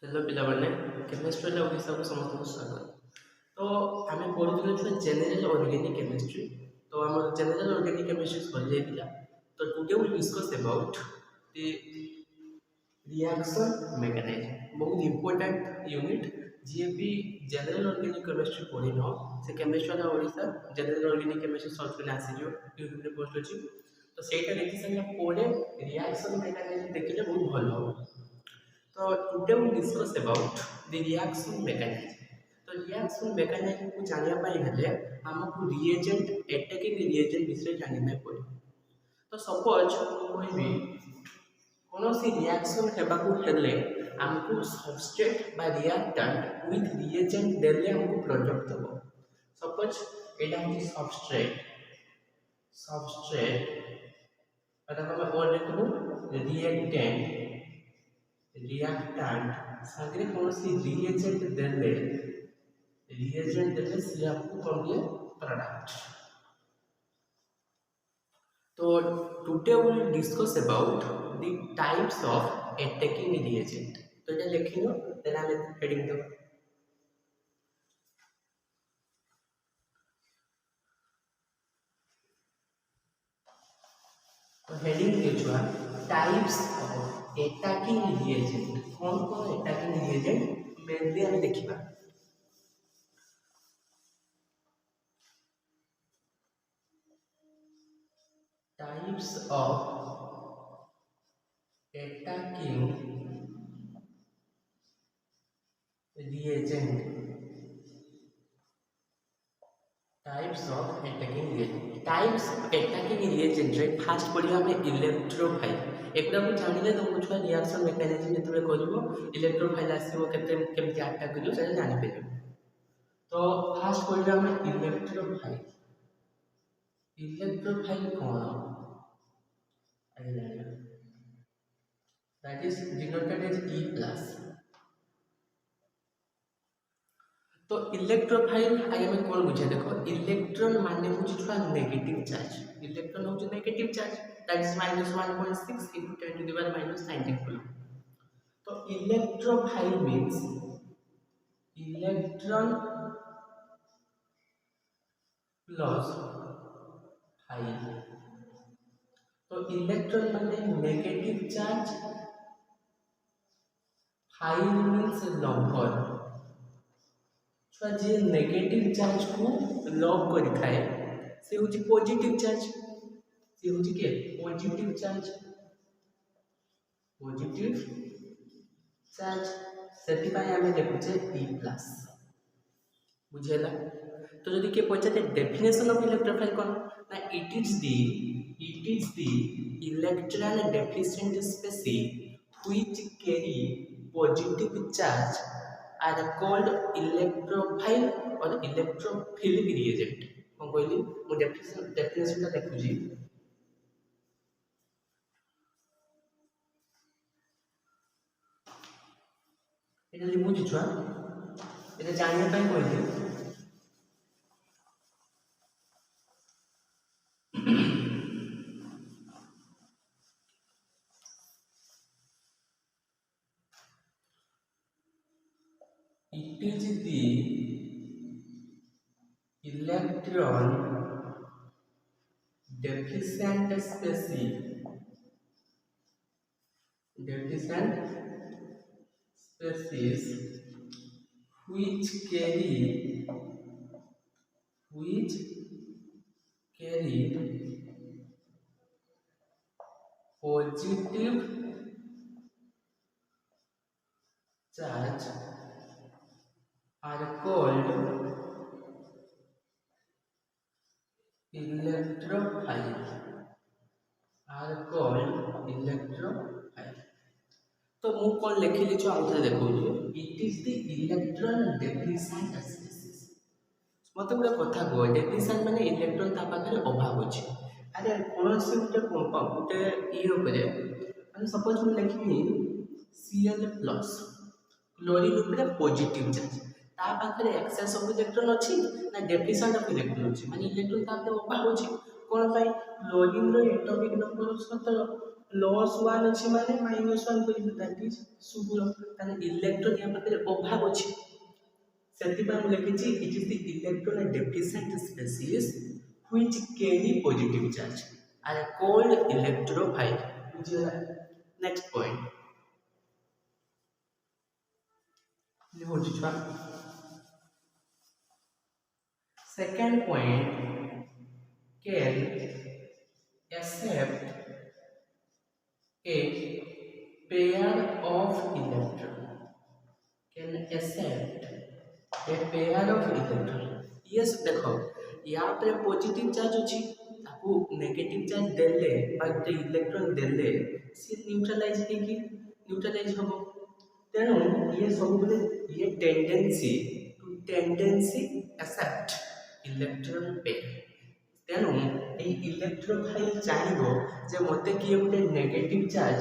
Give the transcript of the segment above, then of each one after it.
Hello पिलाने chemistry Odisha को समस्त स्वागत। तो आम पढ़ुले जेनेल ऑर्गेनिक केमिस्ट्री। तो आम जेनेल ऑर्गेनिक केमिस्ट्री सर जाता। तो today we discuss about the reaction mechanism, बहुत इंपोर्टेंट यूनिट। जी भी जेनेल ऑर्गेनिक केमिस्ट्री पढ़ी न से केमिस्ट्री वाला Odisha general organic chemistry search कर आसीज यूट्यूब रे पोस्ट अच्छी। तो सहीटा देखी सारा ପରେ रिएक्शन मेकानिज्म देखिले बहुत भल हम। तो today we discuss about the reaction mechanism. तो reaction mechanism को जानिया पाई हेले हमको reagent attacking reagent विषय जानिना पड़े। तो सपोज कोई कौनसी रिएक्शन हेबाकू हेले हमको सबस्ट्रेट बा रिएक्टेंट विथ रिएजेंट देले हमको प्रोडक्ट दबो। सपोज एटा होची सबस्ट्रेट सबस्ट्रेट अदा हम और देखो रिएक्टेंट रिएक्टेंट सागरे कौनसी रिएजेंट देले से आपको कौन दिए प्रोडक्ट। तो today we will discuss about the types of attacking reagent. तो ये लिखिनो देना हम हेडिंग दो। तो हेडिंग के छुआ टाइप्स ऑफ अटैकिंग रिएजेंट कौन कौन अटैकिंग रिएजेंट मेनली हम देखिबा। Types of attacking reagent types of attacking reagent types attacking reagent रे फास्ट पढ़िया हमें इलेक्ट्रोफाइल एकटा को जानिले तुमको छुआ रिएक्शन मैकेनिज्म जेतबे करबो इलेक्ट्रोफाइल आसीबो केमति अटैक करियो से जानि पेबो। तो फास्ट पढ़िया हमें इलेक्ट्रोफाइल इलेक्ट्रोफाइल कौन that is denoted as E+। तो इलेक्ट्रोफाइल आगे में कौन बुझे देखो इलेक्ट्रॉन माने हो छुआ नेगेटिव चार्ज इलेक्ट्रॉन हो negative charge that is -1.6 × 10⁻⁻19 coulomb. तो electrophile means electron plus phile. तो इलेक्ट्रॉन माने negative charge phile means lover छुआ जे नेगेटिव चार्ज को लव करि थाए से होची पॉजिटिव चार्ज से होची के पॉजिटिव चार्ज सेति पाए हमें देखुचे E+ बुझेला। तो जदि के पछते डेफिनेशन ऑफ इलेक्ट्रोफाइल कोन ना it is the electron deficient species which carry positive charge are called electrophile और इलेक्ट्रोफिलिक रिएजेंट। कोन कहली मो डेफिनेशन ता देखुजी एटा लिखुजी छुआ एटा जानिया पाई कहली it is the electron deficient species which carry positive charge are called electrophile तो मु कौन लिखिली जो आउथरे देखो it is the electron deficient species. मत गोटे कथा कह डेफिशिएंट माने इलेक्ट्रॉन ता पाखरे अभाव अछि। अरे कौन से गोटे कंपाउंड गोटे ई उपरे माने सपोज मु लिखिनी Cl+ क्लोरीन उपरे पॉजिटिव चार्ज ता पाखरे एक्सेस ऑफ इलेक्ट्रॉन अछि ना डेफिशिएंट ऑफ इलेक्ट्रॉन अछि माने इलेक्ट्रॉन ता पाखरे अभाव अछि। कोन पाई क्लोरीन रो एटॉमिक नंबर 17 +1 ଅଛି ମାନେ -1 କରିବି दैट इज शुभ्र ताने इलेक्ट्रॉन या पाखरे अभाव अछि ସେଥିପାଇଁ ମୁଁ ଲେଖିଛି it is the electron deficient species which carry positive charge are called electrophile ବୁଝିଲା next point लिखुଛି छुआ second point can accept a pair of electron can accept a pair of electron yes देखो यहाँ पे पॉजिटिव चार्ज अछि ताकू negative charge देले बा गोटे इलेक्ट्रॉन देले से न्यूट्रलाइज हेकी न्यूट्रलाइज होबो तेणु ये सब बेले ये टेंडेंसी एक्सेप्ट इलेक्ट्रॉन पेयर तेणु ये इलेक्ट्रोफाइल चाहिए जे मते किए गोटे नेगेटिव चार्ज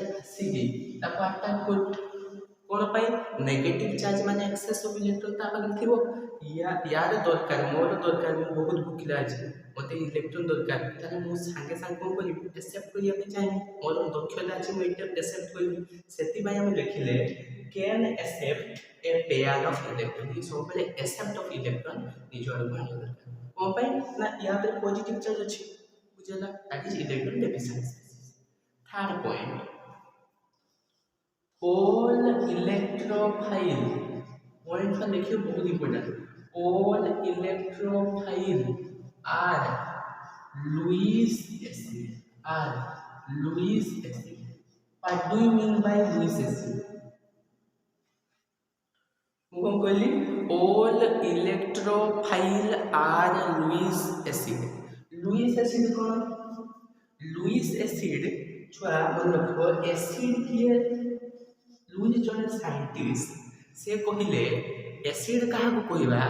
आसीकी ताको अटैक कर कोन पाई नेगेटिव चार्ज माने एक्सेस ऑफ इलेक्ट्रॉन ता पाखरे थिबो यार दरकार मोर दरकार मो बहुत भूखिला अछि मते इलेक्ट्रॉन दरकार ताने मो संगे संग कोन करी एक्सेप्ट करिया पे चाहि मोर दक्षता अछि मो एटा एक्सेप्ट करी सेति भाई हम लिखिले can accept a pair of electron ये सब पहले एक्सेप्ट ऑफ इलेक्ट्रॉन निजर भाई दरकार कोन पाई ना यहाँ पे पॉजिटिव चार्ज अछि बुझला that is electron deficiency third point all electrophile point का देखिए बहुत important all electrophile are Lewis acid what do you mean by Lewis acid ମୁଁ କଣ କହିଲି all electrophile are Lewis acid कौन Lewis acid छुआ मन रखो एसिड किए लुइस जन साइंटिस्ट से कहिले एसिड कहा को कहबा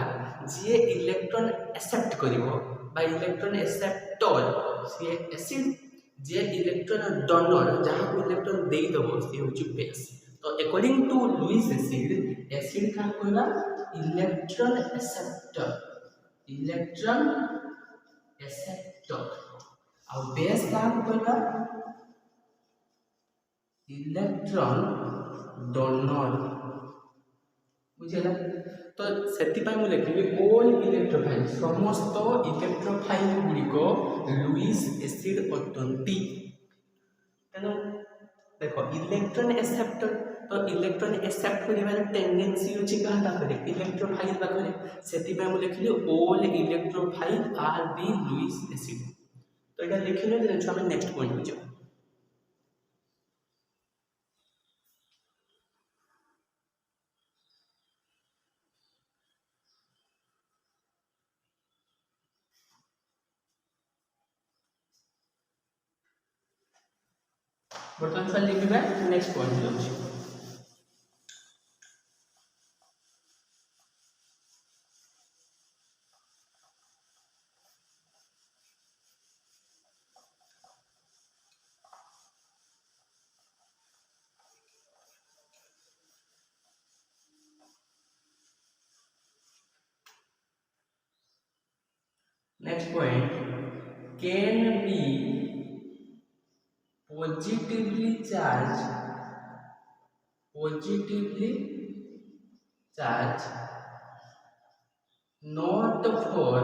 जे इलेक्ट्रॉन एक्सेप्ट करिवो बा इलेक्ट्रॉन एक्सेप्टर से एसिड जे इलेक्ट्रॉन डोनर जहां को इलेक्ट्रॉन देई दबो से होची बेस तो अकॉर्डिंग टू लुइस एसिड कहा कहबा इलेक्ट्रॉन एक्सेप्टर और बेस कहा को कहबा इलेक्ट्रॉन डोनर बुझेला तो सेति पय मु लिखिबी ऑल इलेक्ट्रोफाइल समस्त इलेक्ट्रोफाइल गुड़िको लुइस एसिड अटंती तेनो देखो इलेक्ट्रॉन एक्सेप्टर तो इलेक्ट्रॉन एक्सेप्ट करिवार टेंडेंसी अछि कहा पाखरे इलेक्ट्रोफाइल पाखरे सेति पय मु लिखिली all electrophile are the Lewis acid तो एटा लिखिले देन हम नेक्स्ट पॉइंट पे जाऊ बर्तमान सर लिखिबा नेक्स्ट पॉइंट जाउछि next point can be positively charged not for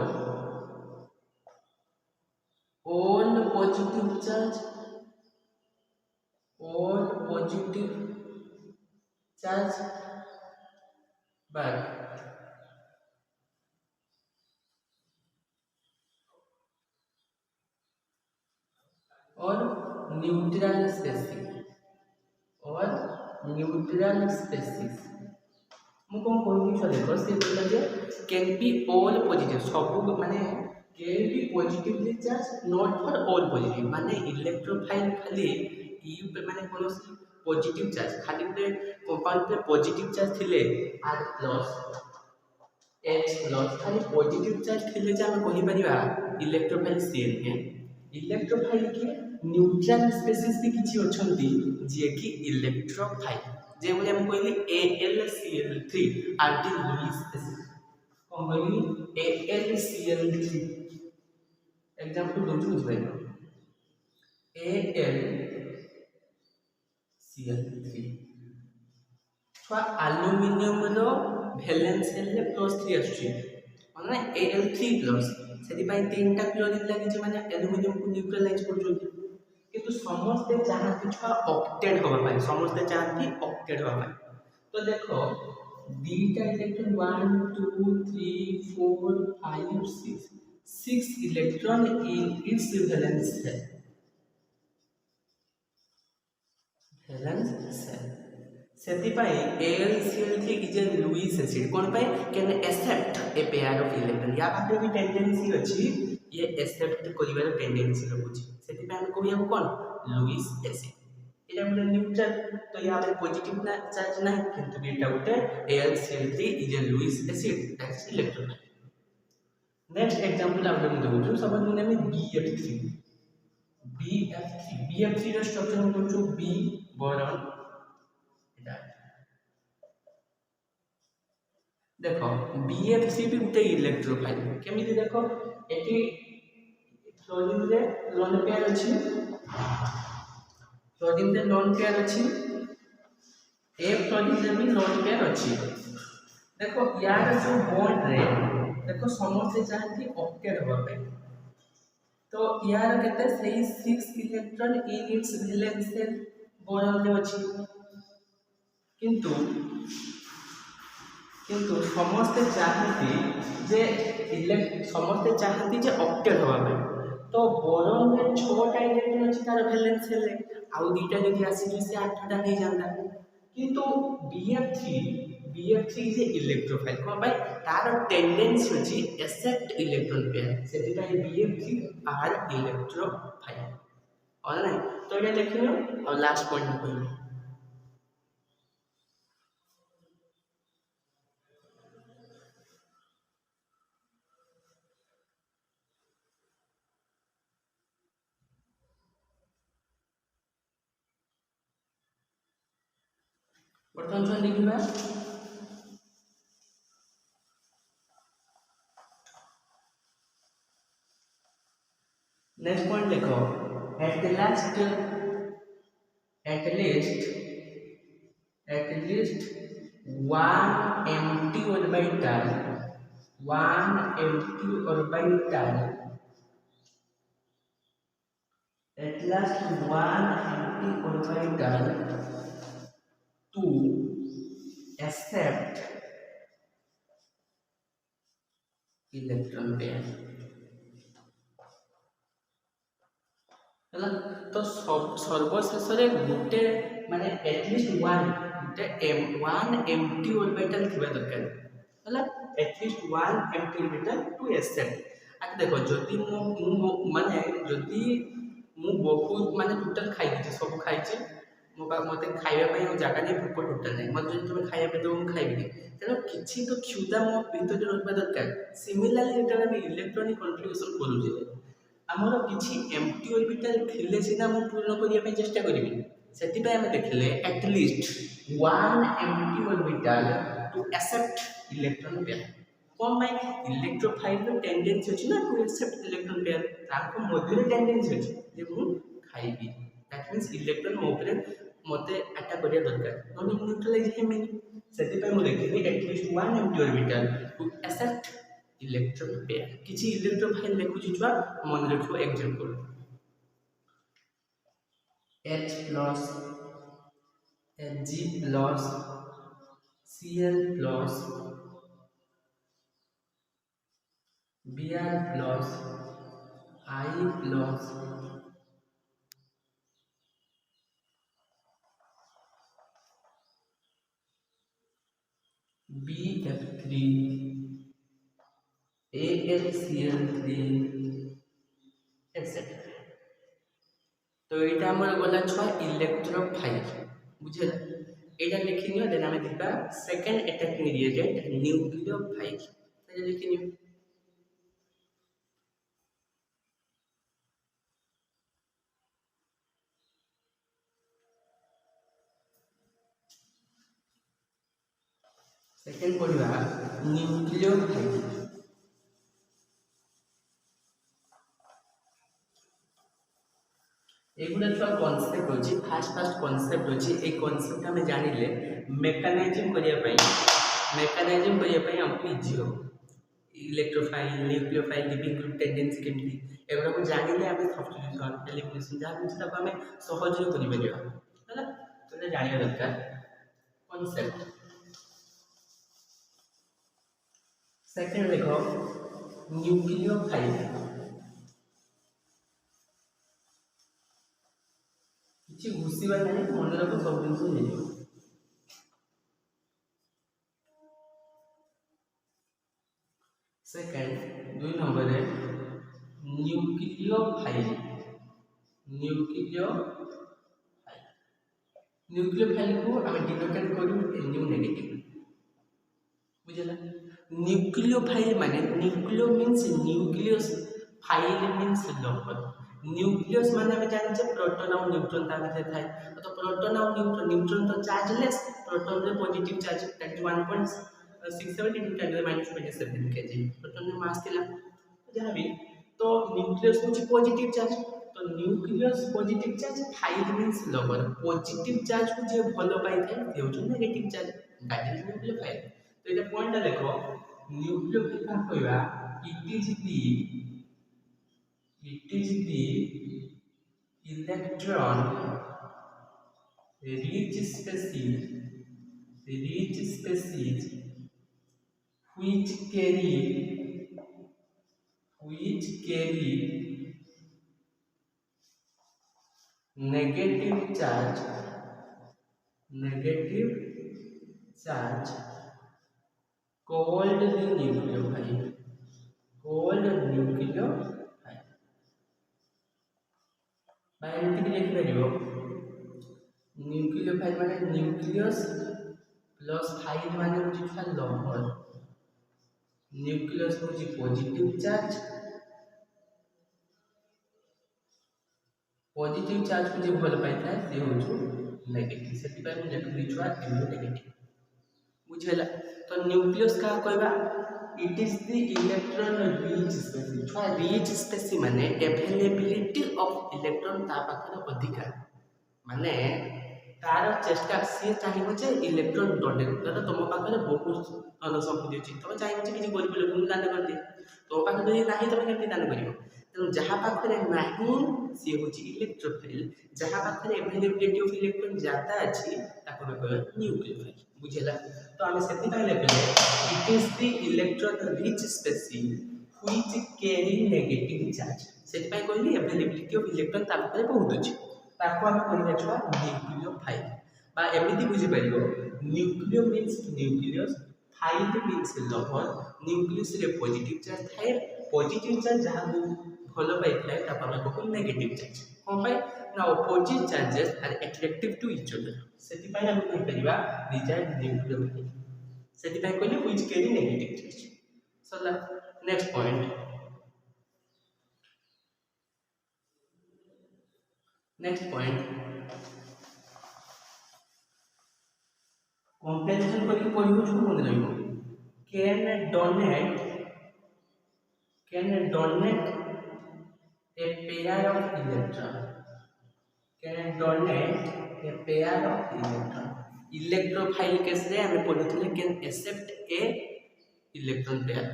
all positive charge but or neutral species मु कोन कहबी छ देखो से बोला जे कैन बी ऑल पॉजिटिव सब माने can be positively charge not for all positive माने इलेक्ट्रोफाइल खाली ई माने कोनो पॉजिटिव चार्ज खाली पे कंपाउंड पे पॉजिटिव चार्ज थिले R प्लस H प्लस खाली पॉजिटिव चार्ज थिले जे हम कहि परिबा इलेक्ट्रोफाइल Cl के इलेक्ट्रोफाइल के न्यूट्रल स्पेसीज भी किछि अछंती जे कि इलेक्ट्रोफाइल जे बोले हम कहली AlCl3 आरटी लुइस एसिड कोन कहली AlCl3 एग्जांपल दोजु बुझबै AlCl3 छुआ आलुमिनियम रो वैलेंस शेल रे +3 आछी माने Al3+ सेति पई तीनटा क्लोरीन लागि जे माने एल्युमिनियम को न्यूट्रलाइज करजोती किंतु समस्ते चाहती छुआ ऑक्टेट होबा पाई समस्ते चाहती ऑक्टेट होबा पाई तो देखो दीटा electron 1 2 3 4 5 6 electron in its valence shell सेति पाई AlCl3 is a Lewis acid कोन पाई can accept a pair of electron या पाखरे भी टेंडेंसी अछि ये एक्सेप्ट करिवार टेंडेंसी रहुछि सेति पाई हम कहिया कोन लुईस एसिड एटा गोटे न्यूट्रल तो या पे पॉजिटिव ना चार्ज ना किंतु एटा गोटे AlCl3 is a Lewis acid that's electrolyte next example हम देखु सपोज मैं BF3 रो स्ट्रक्चर हम करछु B बोरॉन एटा देखो BF3 भी गोटे इलेक्ट्रोफाइल केमिति देखो एटी फ्लोरीन रे लोन पेयर अछि फ्लोरीन रे लोन पेयर अछि ए फ्लोरीन रे भी लोन पेयर अछि देखो यार जो बॉन्ड रे देखो समस्त चाहती ऑक्टेट होबा पे तो यार केते सही 6 electron in its valence shell boron रे अछि किंतु किंतु समस्त चाहती जे समस्त चाहती जे ऑक्टेट होबा पे तो बोरॉन रे 6टा इलेक्ट्रॉन अछि तार वैलेंस शेल रे आउ दीटा जदि आसी से 8टा हे जांदा किंतु BF3 इज ए इलेक्ट्रोफाइल को भाई तार टेंडेंसी अछि एक्सेप्ट इलेक्ट्रॉन पेयर सेति भाई BF3 आर इलेक्ट्रोफाइल ऑलराइट तो एटा देखियो और लास्ट पॉइंट कहू बर्तन छन लिखिबा नेक्स्ट पॉइंट लिखो at least one empty orbital at last one empty orbital to accept electron pair हला तो सर्वशेष रे गुटे माने एटलीस्ट वन एम्प्टी ऑर्बिटल थिबा दरकार हला at least one empty orbital to accept आ देखो जदि मो माने जदि मु बहुत माने टोटल खाइ दिछि सब खाइ छि मते खाइबा पई जागा नै भूख टोटल नै मते जदि तुम खाइबा पे तो हम खाइबि तेनो किछि तो क्षुदा मो भीतर रहबा दरकार सिमिलरली एटा हम इलेक्ट्रॉनिक कन्फ्यूजन करू जे आमर किछि एम्प्टी ऑर्बिटल थिले सिना मु पूर्ण करिया पे चेष्टा करिवि सेति पे हम देखले at least one empty orbital to accept electron pair कोन माय इलेक्ट्रोफाइल रो टेंडेंसी अछि ना टू एक्सेप्ट इलेक्ट्रॉन पेयर ताको मध्यरे टेंडेंसी अछि जे मु खाइबि दैट मींस इलेक्ट्रॉन मो ऊपर मते अटैक करिया दरकार नोन न्यूट्रलाइज हेमि सेति पे मु देखिबि at least one empty orbital to accept electron pair किछि इलेक्ट्रोफाइल देखु छिवा मन रखो example H plus Hg plus Cl plus Br plus I plus BF3 AlCl3 etc तो एटा हमर गला छ इलेक्ट्रोफाइल बुझे एटा लिखिनियो देन हमें दिबा सेकंड अटैकिंग रिएजेंट न्यूक्लियोफाइल एटा लिखिनियो सेकंड पढ़िबा न्यूक्लियोफाइल एगुड़ा छुआ कनसेप्ट अच्छी फास्ट कनसेप्ट अच्छी ये कनसेप्ट आम जानिले मेकानाइजिंग करने आमको इजी हो electrophile nucleophile leaving group tendency केमती एगुड़ा को जानिले आम सब्स्टिट्यूशन एलिमिनेशन जहाँ भी ताको आम सहज कर है तो जानिया दरकार कनसेप्ट सेकेंड देखो न्यूक्लियोफाइल किसी घुषिबार नहीं मन रख सब जिन सेकेंड 2 नंबर है न्यूक्लियोफाइल न्यूक्लियोफाइल को आम डिनोटेट करूँ न्यू नेगेटिव बुझला न्यूक्लियोफाइल माने nucleo means nucleus phile means lover nucleus माने हमें जानिछे प्रोटॉन और न्यूट्रॉन ता भीतर थाए तो प्रोटॉन और न्यूट्रॉन तो चार्जलेस प्रोटॉन रे positive charge that is 1.67 into 10 minus 27 kg proton रे मास थिला जहां भी तो न्यूक्लियस होची पॉजिटिव चार्ज तो nucleus positive charge file means lover positive charge को जे भलो पाई थाए से होची negative charge that is nucleophile तो ये पॉइंट देखो न्यूक्लियोफाइल का कहवा it is the electron rich species which carry negative charge called the nucleophile एमती लिख पार न्यूक्लियोफाइल माने न्यूक्लियस प्लस फाइल माने होची लवर न्यूक्लियस होची पॉजिटिव चार्ज को जे भल पाई था से होछु नेगेटिव सेति पाइ हम लेख दिछुआ नेगेटिव बुझेला तो न्यूक्लियस का कहबा it is the electron rich species छुआ rich species माने availability of electron ता पाखरे अधिका माने तार चेष्टा से चाहिए जे इलेक्ट्रॉन डोनेट कर तुम पाखरे बहुत धन संपत्ति अछि तुम चाहिए जे किछि गरीब लोक दान कर दे तो पाखरे नाही तुम केमति दान करियो तेणु जहाँ पाखरे नाही सी होछि इलेक्ट्रोफाइल जहाँ पाखरे अवेलेबिलिटी ऑफ इलेक्ट्रॉन ज्यादा अछि ताको कहबा न्यूक्लियोफाइल बुझेला तो आमे सेति पाइ लेबे it is the electron rich species which carry negative charge सेति पाइ कहली अवेलेबिलिटी ऑफ इलेक्ट्रॉन ता पाखरे बहुत अछि ताको आमे कहबा छुआ न्यूक्लियोफाइल बा एमिति बुझि परिबो nucleo means nucleus phile means lover nucleus रे पॉजिटिव चार्ज थाए पॉजिटिव चार्ज जहां भलो पाई थाए ता आमे कहू नेगेटिव चार्ज कोन पाई ना opposite charges are attractive to each other सेति पाई आमे कहि परिबा दीज आर न्यूक्लियोफाइल सेति पाई कहली व्हिच कैरी नेगेटिव चार्ज सला नेक्स्ट पॉइंट कंपैरिजन करके पढ़िबो छु मन रहिबो can donate a pair of electron electrophile case रे हमें पढ़ुथिले can accept a electron pair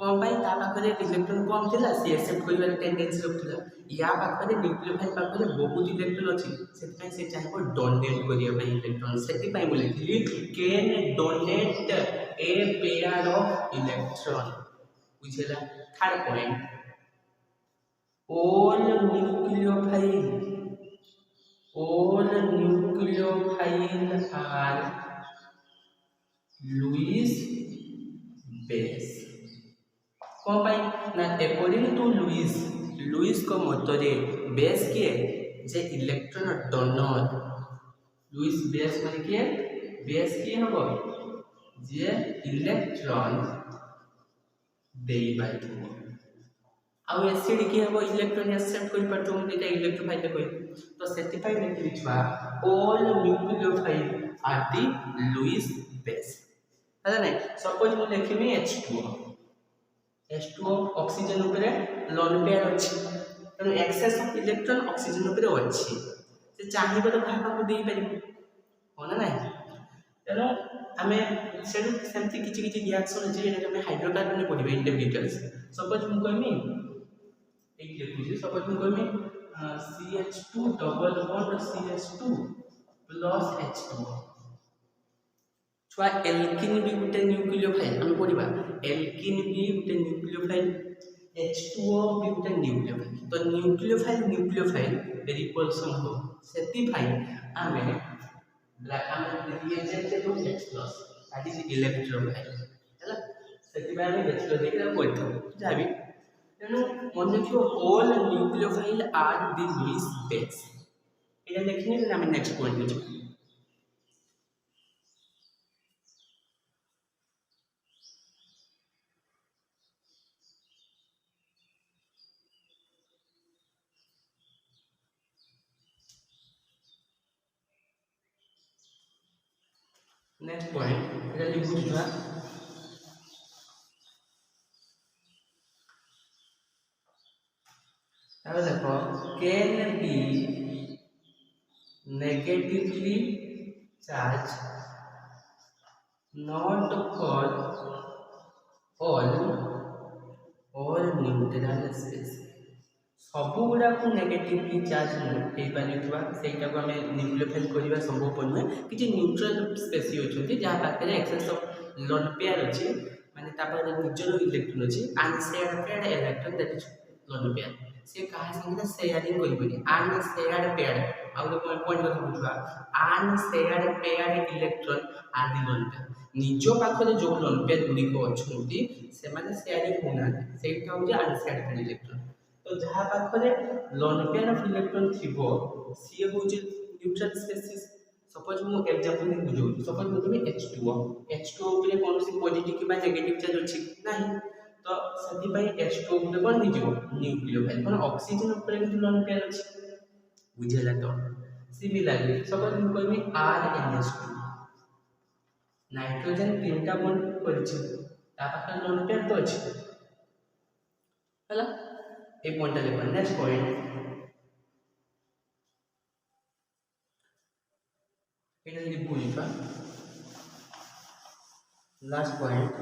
कोन भाई ता पाखरे इलेक्ट्रॉन कम थिला सी एक्सेप्ट करिवार टेंडेंसी रखथिला या पाखरे न्यूक्लियोफाइल पाखरे बहुत इलेक्ट्रॉन अछि सेति से चाहबो डोनेट करिया भाई इलेक्ट्रॉन सेति पई बोलिथिली can donate a pair of electron बुझेला third point all nucleophile are Lewis base कौन पाई ना अकॉर्डिंग टू लुईस को मतरे बेस किए जे इलेक्ट्रॉन डोनर लुईस बेस माने किए बेस किए हबो जे इलेक्ट्रॉन देई बाइथो आउ एसिड की हबो इलेक्ट्रॉन एक्सेप्ट कर परतो हम एटा इलेक्ट्रोफाइल कोइ तो सेति पाई लिखि लिछवा all nucleophile are the Lewis base है ना सपोज मु लिखिमी H2O ऑक्सीजन ऊपर लोन पेयर अछि ତେଣୁ ଏକ୍ସେସ୍ ଅଫ୍ ଇଲେକ୍ଟ୍ରନ୍ ଅକ୍ସିଜେନ୍ ଉପରେ ଅଛି, ସେ ଚାହିଁବ ତ କାହା ପାଖକୁ ଦେଇପାରିବ, ହଁ ନା ନାହିଁ। ତେଣୁ ଆମେ ସେଠୁ ସେମିତି କିଛି କିଛି ରିଆକ୍ସନ୍ ଅଛି ଯେଉଁଟାକି ଆମେ ହାଇଡ୍ରୋକାର୍ବନରେ ପଢ଼ିବା ଇନ୍ ଡିଟେଲ୍ସ। ସପୋଜ୍ ମୁଁ କହିବି ଏଇଠି ଲେଖୁଛି, ସପୋଜ୍ ମୁଁ କହିବି CH2 double bond CH2 plus H2। ଛୁଆ ଏଲ୍କିନ୍ ବି ଗୋଟେ ନ୍ୟୁକ୍ଲିଓଫାଇଲ୍ ଆମେ ପଢ଼ିବା, ଏଲ୍କିନ୍ ବି ଗୋଟେ ନ୍ୟୁକ୍ଲିଓଫାଇଲ୍, H2O ବି ଗୋଟେ ନ୍ୟୁକ୍ଲିଓଫାଇଲ୍। ତ ନ୍ୟୁକ୍ଲିଓଫାଇଲ୍ ରିପଲ୍ସନ୍ ହେବ, ସେଥିପାଇଁ ଆମେ ରିଏଜେଣ୍ଟ ଏବଂ H+, that is ଇଲେକ୍ଟ୍ରୋଫାଇଲ୍ ହେଲା, ସେଥିପାଇଁ ଆମେ H+ ଦେଇକି ତାକୁ କରିଥାଉ ଯାହା ବି। ତେଣୁ ମନେ ରଖିବ all ନ୍ୟୁକ୍ଲିଓଫାଇଲ୍ are the Lewis base। ଏଇଟା ଦେଖିନି ଆମେ ନେକ୍ସଟ ପଏଣ୍ଟକୁ ଯିବା। नेक्स्ट पॉइंट এটা লিখুছিবা, তাহলে দেখো can be negatively charged not for all or neutral space। सबुगुड़ा को नेगेटिवली चार्ज हो पारिथुवा सेटा को हमें न्यूक्लियोफाइल करबा संभव नुहे। किछि न्यूट्रल स्पेसी होचंती जहां पाखरे एक्सेस ऑफ लोन पेयर अछि, माने ता पाखरे निजर इलेक्ट्रॉन अछि unshared electron that is lone pair, से काहे संगे शेयरिंग करबनी अनशेयर्ड पेयर। आउ तो पॉइंट कथा बुझवा, unshared pair electron are the lone pair. निजो पाखरे जो लोन पेयर गुडी को अछंती से माने शेयरिंग होना, सेटा हो जे अनशेयर्ड पेयर इलेक्ट्रॉन। तो जहाँ पाखरे लोन पेयर ऑफ इलेक्ट्रॉन थिबो सी होचे न्यूट्रल स्पेसीज। सपोज मु एग्जांपल दे बुझो, सपोज मु कहबी H2O, H2O उपरे कोनोसी पॉजिटिव किबा नेगेटिव चार्ज अछि नाही, तो सदी पई H2O उपरे कोन नि जिवो न्यूक्लियोफाइल, कोन ऑक्सीजन उपरे कि लोन पेयर अछि बुझेला। तो सिमिलरली सपोज मु कहबी RNS2, नाइट्रोजन तीनटा बॉन्ड करछि ता पाखरे लोन पेयर तो अछि हला। ए पॉइंट लेबा नेक्स्ट पॉइंट एटा लिखु लिखा last point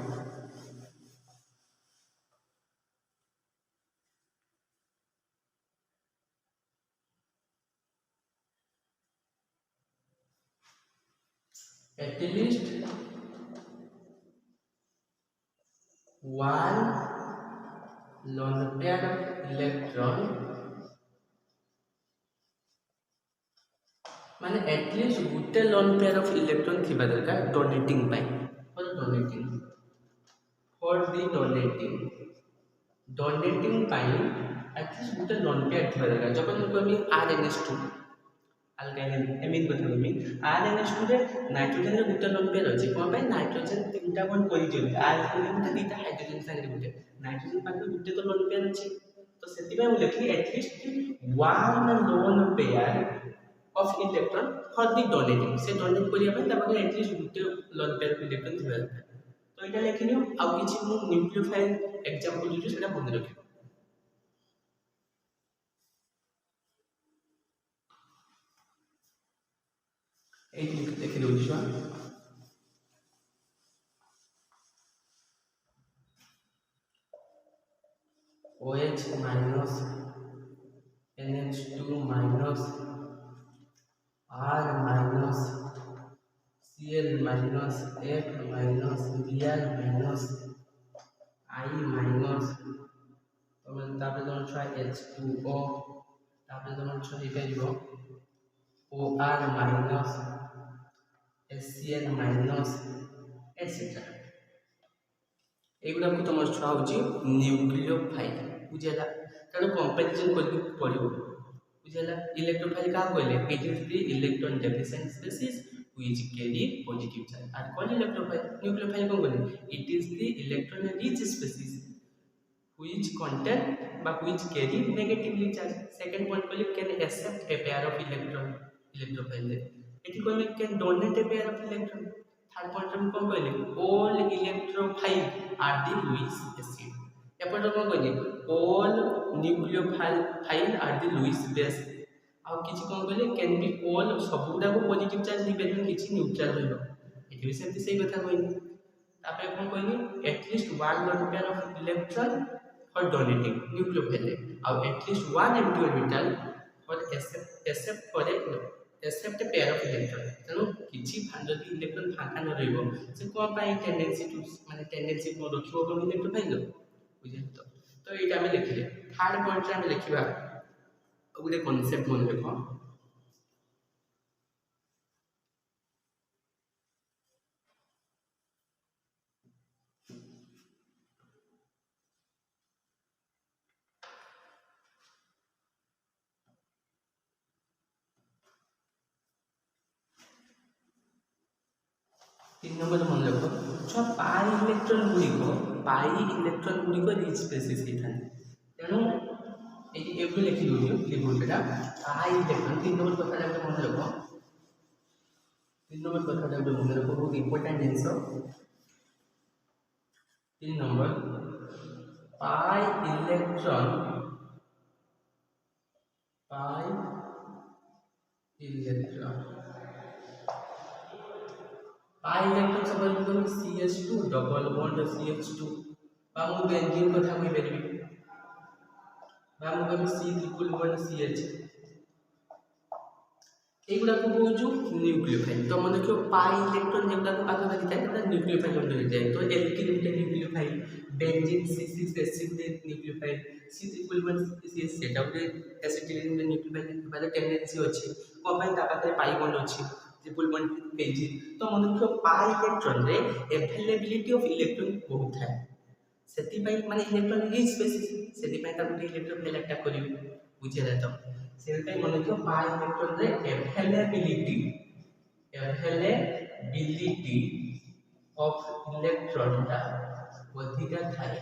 at least one lone pair of electron माने at least Gute lone pair of electron थिबा दरकार donating pi for donating pi at least Gute lone pair थिबा दरकार। जब हम कहबी RNS2 अल्काइल एमिन कथा कहबी RNS2 रे नाइट्रोजन रे गुटे लोन पेयर अछि, कोन पाई नाइट्रोजन तीनटा बॉन्ड करि दियो R संगे गुटे दीटा हाइड्रोजन संगे गुटे नाइट्रोजन पाखरे गुटे तो लोन पेयर अछि। तो सेति में हम लिखली at least one lone pair of electron for the donating, से डोनेट करिया पे तबके at least Gute lone pair of electron थिबा दरकार। तो एटा लिखिनियो आ किछि मु न्यूक्लियोफाइल एग्जांपल दिजु सेटा मन रखियो। ए लिखि दउ छुआ OH minus NH2 minus R minus Cl minus F minus Br minus I minus तापर तुम छुआ H2O तापर तुम छुआ इकाइबो OR minus HCl minus etc। एगुड़ा को तुम छुआ होची न्यूक्लियोफाइल बुझेला। तार कंपैरिजन करके पड़िबो बुझेला। इलेक्ट्रोफाइल का कहले it is the electron deficient species which carry positive charge. आर कौन इलेक्ट्रोफाइल न्यूक्लियोफाइल कोन कहले it is the electron rich species which contain बा which carry negatively charge. Second point कहले can accept a pair of electron electrophile एठी कहले can donate a pair of electron. Third point हम कहले all electrophile are the Lewis acid. एपट कोन कहले all nucleophile are the Lewis base ଆଉ କିଛି କ'ଣ କହିଲେ can be all ସବୁଗୁଡ଼ାକ ପଜିଟିଭ ଚାର୍ଜ ହେଇପାରିବ କିଛି ନ୍ୟୁଟ୍ରାଲ ରହିବ ଏଠି ବି ସେମିତି ସେଇ କଥା କହିଲି ତାପରେ କ'ଣ କହିଲି at least 1 lone pair of electron for donating nucleophile ଆଉ at least 1 empty orbital for except for except a pair of electron ତେଣୁ କିଛି ଯଦି ଇଲେକ୍ଟ୍ରନ୍ ଫାଙ୍କା ନ ରହିବ ସେ କ'ଣ ପାଇଁ ଟେଣ୍ଡେନ୍ସି କ'ଣ ରଖିବ କ'ଣ ଇଲେକ୍ଟ୍ରୋଫାଇଲ୍ ବୁଝିଲେ ତ ଏଇଟା ଆମେ ଦେଖିଲେ ଥାର୍ଡ ପଏଣ୍ଟରେ ଆମେ ଲେଖିବା ଗୋଟେ କନସେପ୍ଟ ମନେ ରଖ 3 नंबर मन रख छ पाई इलेक्ट्रॉन गुड़िक रिच स्पेसीज होता है तेणु ये लिखि दूसरी लिखा पाई इलेक्ट्रॉन 3 नंबर कथा मन रख 3 नंबर कथा मन रख बहुत इंपोर्टेंट जिनस 3 number pi electron pi electron suppose तुम CH2 डबल बॉन्ड CH2 बा मु बेंजीन कथा कहि परबी बा मु कहबी C ट्रिपल बॉन्ड CH एगुडा को कहूछु न्यूक्लियोफाइल तो मन देखियो पाई इलेक्ट्रॉन जेगुडा को पाखा पाखी थाए सेटा न्यूक्लियोफाइल अंडर जाए तो एल्किन गुटे न्यूक्लियोफाइल बेंजीन C6H6 गुटे nucleophile C triple bond CH सेटा गुटे एसिटिलिन गुटे न्यूक्लियोफाइल बाले टेंडेंसी अछि को भाई ता पाखरे पाई बॉन्ड अछि ट्रिपल बॉन्ड बेंजीन तो मन देखियो पाई इलेक्ट्रॉन रे अवेलेबिलिटी ऑफ इलेक्ट्रॉन बहुत है सेति पई माने इलेक्ट्रॉन रिच स्पेसिस सेति पई ता गुटे इलेक्ट्रोफाइल अटैक करिवि बुझिला त सेति पई मन देखियो पाई इलेक्ट्रॉन रे अवेलेबिलिटी ऑफ इलेक्ट्रॉन ता अधिका थाए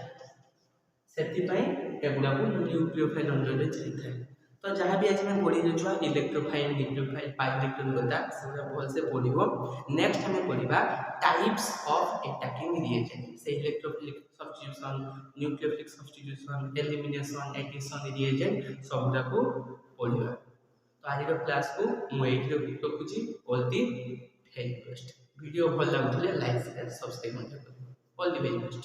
सेति पई एगुडा को न्यूक्लियोफाइल अंडर रे चली थाए तो जहाँ भी आज मैं पढ़ी जो इलेक्ट्रोफाइल न्यूक्लियोफाइल पाई इलेक्ट्रॉन कथा से भल से पढ़ो नेक्स्ट हमें पढ़ा टाइप्स ऑफ अटैकिंग रिएजेंट से electrophilic substitution nucleophilic substitution elimination addition reagent सबटा को पढ़ा तो आज क्लास को मुझे रखुची all the very best video भल लगुले like share subscribe all the very best.